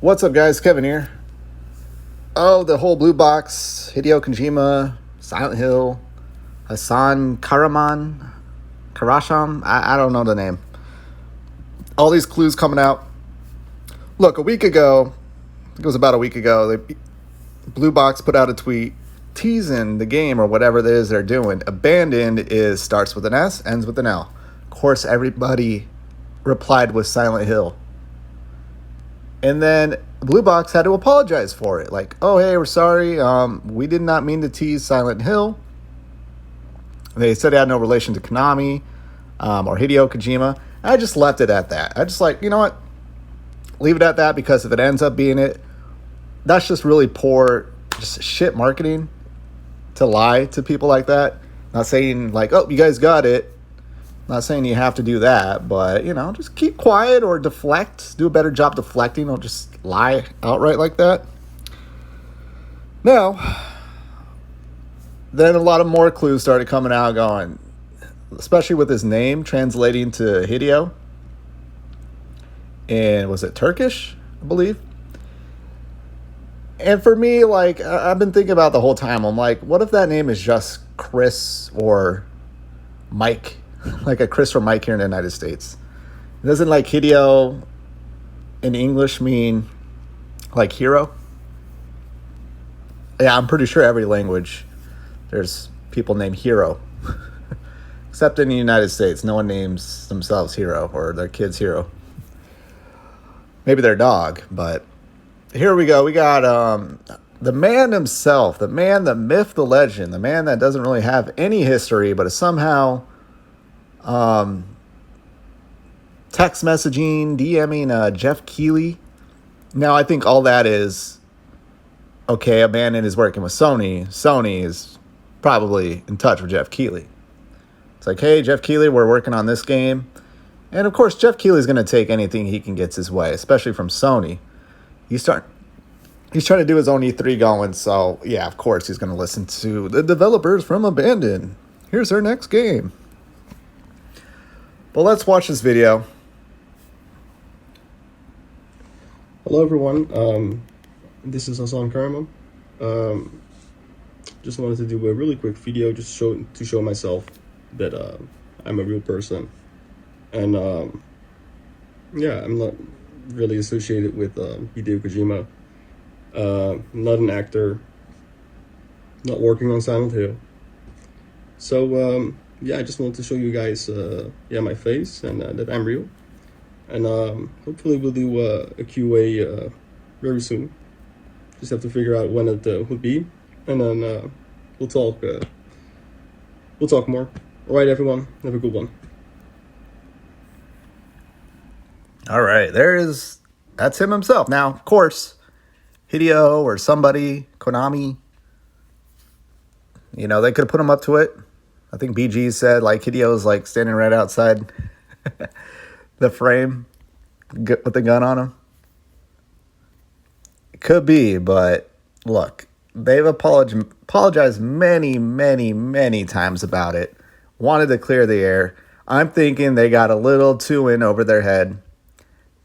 What's up, guys? Kevin here. Oh, the whole blue box, Hideo Kojima, Silent Hill, Hasan, Karasham. I don't know the name. All these clues coming out. Look, a week ago, I think it was about a week ago, Blue Box put out a tweet teasing the game or whatever it is they're doing. Abandoned is starts with an S, ends with an L. Of course, everybody replied with Silent Hill. And then Blue Box had to apologize for it. Like, oh, hey, we're sorry. We did not mean to tease Silent Hill. They said it had no relation to Konami or Hideo Kojima. I just left it at that. I just like, you know what? Leave it at that, because if it ends up being it, that's just really poor, just shit marketing to lie to people like that. Not saying like, oh, you guys got it. Not saying you have to do that, but, just keep quiet or deflect. Do a better job deflecting. Don't just lie outright like that. Now, then a lot of more clues started coming out going, especially with his name translating to Hideo. And was it Turkish, I believe? And for me, like, I've been thinking about the whole time. I'm like, what if that name is just Chris or Mike? Like a Chris or Mike here in the United States. Doesn't like Hideo in English mean like hero? Yeah, I'm pretty sure every language there's people named Hero. Except in the United States, no one names themselves Hero or their kids Hero. Maybe their dog, but here we go. We got the man himself, the man, the myth, the legend, the man that doesn't really have any history, but is somehow text messaging, DMing Jeff Keighley. Now, I think all that is, okay, a man is working with Sony. Sony is probably in touch with Jeff Keighley. It's like, hey, Jeff Keighley, we're working on this game. And, of course, Jeff Keighley's going to take anything he can get his way, especially from Sony. He's trying to do his own E3 going, so, yeah, of course, he's going to listen to the developers from Abandon. Here's their next game. But let's watch this video. Hello everyone, this is Hasan Kahraman. Just wanted to do a really quick video just to show myself that I'm a real person. And yeah, I'm not really associated with Hideo Kojima. Not an actor, not working on Silent Hill. So yeah, I just wanted to show you guys my face and that I'm real. And hopefully we'll do a QA very soon. Just have to figure out when it would be, and then we'll talk more. All right, everyone, have a good one. All right, that's him himself. Now, of course, Hideo or somebody, Konami, they could have put him up to it. I think BG said, like, Hideo's, like, standing right outside the frame with the gun on him. It could be, but look, they've apologized many, many, many times about it. Wanted to clear the air. I'm thinking they got a little too in over their head.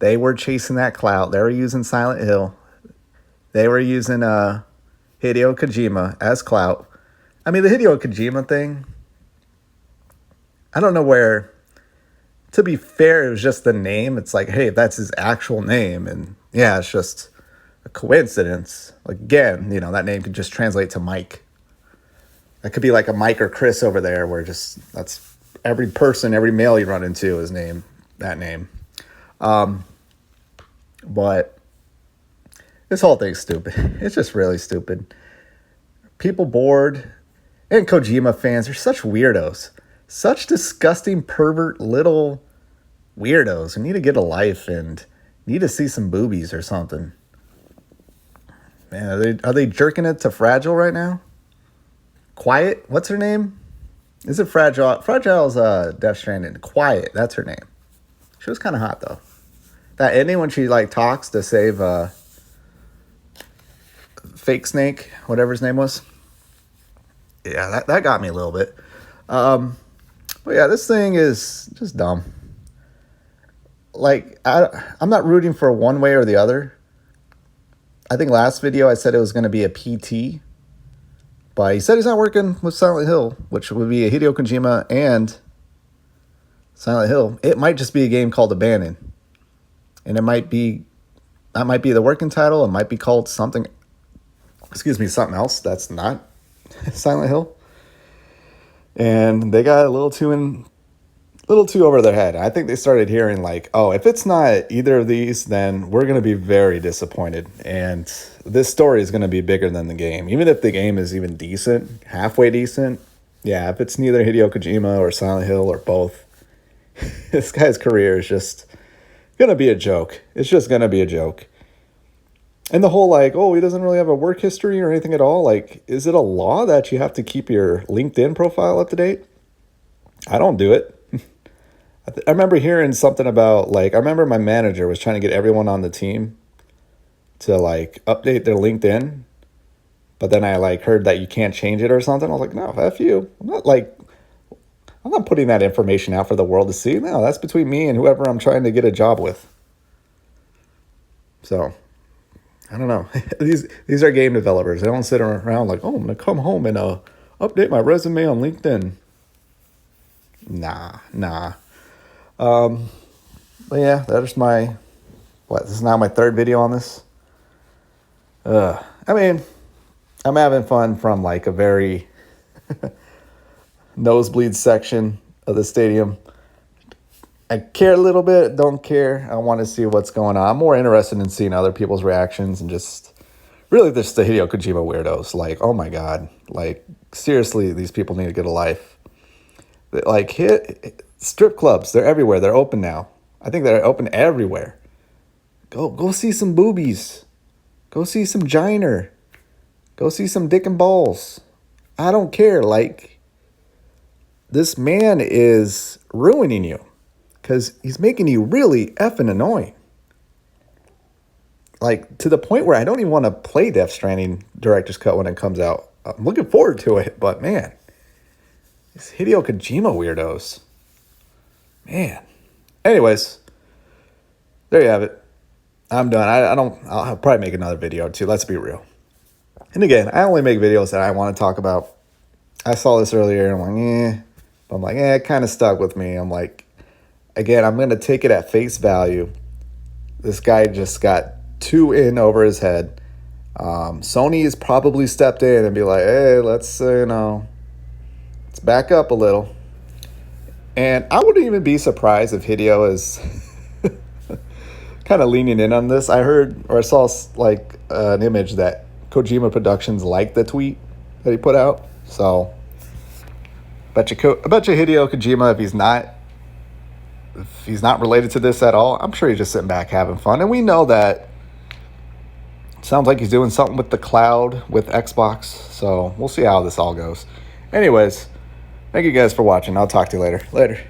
They were chasing that clout. They were using Silent Hill. They were using Hideo Kojima as clout. I mean, the Hideo Kojima thing, I don't know where. To be fair, it was just the name. It's like, hey, that's his actual name. And yeah, it's just a coincidence. Again, that name could just translate to Mike. That could be like a Mike or Chris over there, where that's every person, every male you run into is named that name. But this whole thing's stupid. It's just really stupid. People bored, and Kojima fans are such weirdos. Such disgusting, pervert little weirdos who need to get a life and need to see some boobies or something. Man, are they jerking it to Fragile right now? Quiet? What's her name? Is it Fragile? Fragile's Death Stranding. Quiet, that's her name. She was kind of hot, though. That ending when she, like, talks to save Fake Snake, whatever his name was. Yeah, that got me a little bit. But yeah, this thing is just dumb. Like, I'm not rooting for one way or the other. I think last video I said it was going to be a PT, but he said he's not working with Silent Hill, which would be a Hideo Kojima and Silent Hill. It might just be a game called Abandon, and that might be the working title. It might be called something something else that's not Silent Hill. And they got a little too over their head. I think they started hearing like, oh, if it's not either of these, then we're going to be very disappointed. And this story is going to be bigger than the game. Even if the game is even decent, halfway decent. Yeah, if it's neither Hideo Kojima or Silent Hill or both, this guy's career is just going to be a joke. It's just going to be a joke. And the whole like, oh, he doesn't really have a work history or anything at all. Like, is it a law that you have to keep your LinkedIn profile up to date? I don't do it. I remember hearing something about like, I remember my manager was trying to get everyone on the team to like update their LinkedIn. But then I like heard that you can't change it or something. I was like, no, F you. I'm not putting that information out for the world to see. No, that's between me and whoever I'm trying to get a job with. So I don't know. These are game developers. They don't sit around like, oh, I'm going to come home and update my resume on LinkedIn. Nah. But yeah, that's this is now my third video on this. I mean, I'm having fun from like a very nosebleed section of the stadium. I care a little bit, don't care. I want to see what's going on. I'm more interested in seeing other people's reactions and just really just the Hideo Kojima weirdos. Like, oh my God. Like, seriously, these people need to get a life. Like, strip clubs, they're everywhere. They're open now. I think they're open everywhere. Go see some boobies. Go see some giner. Go see some dick and balls. I don't care. Like, this man is ruining you. Because he's making you really effing annoying. Like, to the point where I don't even want to play Death Stranding Director's Cut when it comes out. I'm looking forward to it, but man. These Hideo Kojima weirdos. Man. Anyways. There you have it. I'm done. I'll probably make another video or two. Let's be real. And again, I only make videos that I want to talk about. I saw this earlier and I'm like, But I'm like, it kind of stuck with me. I'm like, again, I'm going to take it at face value. This guy just got too in over his head. Sony has probably stepped in and be like, hey, let's back up a little. And I wouldn't even be surprised if Hideo is kind of leaning in on this. I heard or I saw like an image that Kojima Productions liked the tweet that he put out. So I bet you Hideo Kojima, if he's not related to this at all, I'm sure he's just sitting back having fun. And we know that it sounds like he's doing something with the cloud with Xbox. So we'll see how this all goes. Anyways, thank you guys for watching. I'll talk to you later. Later.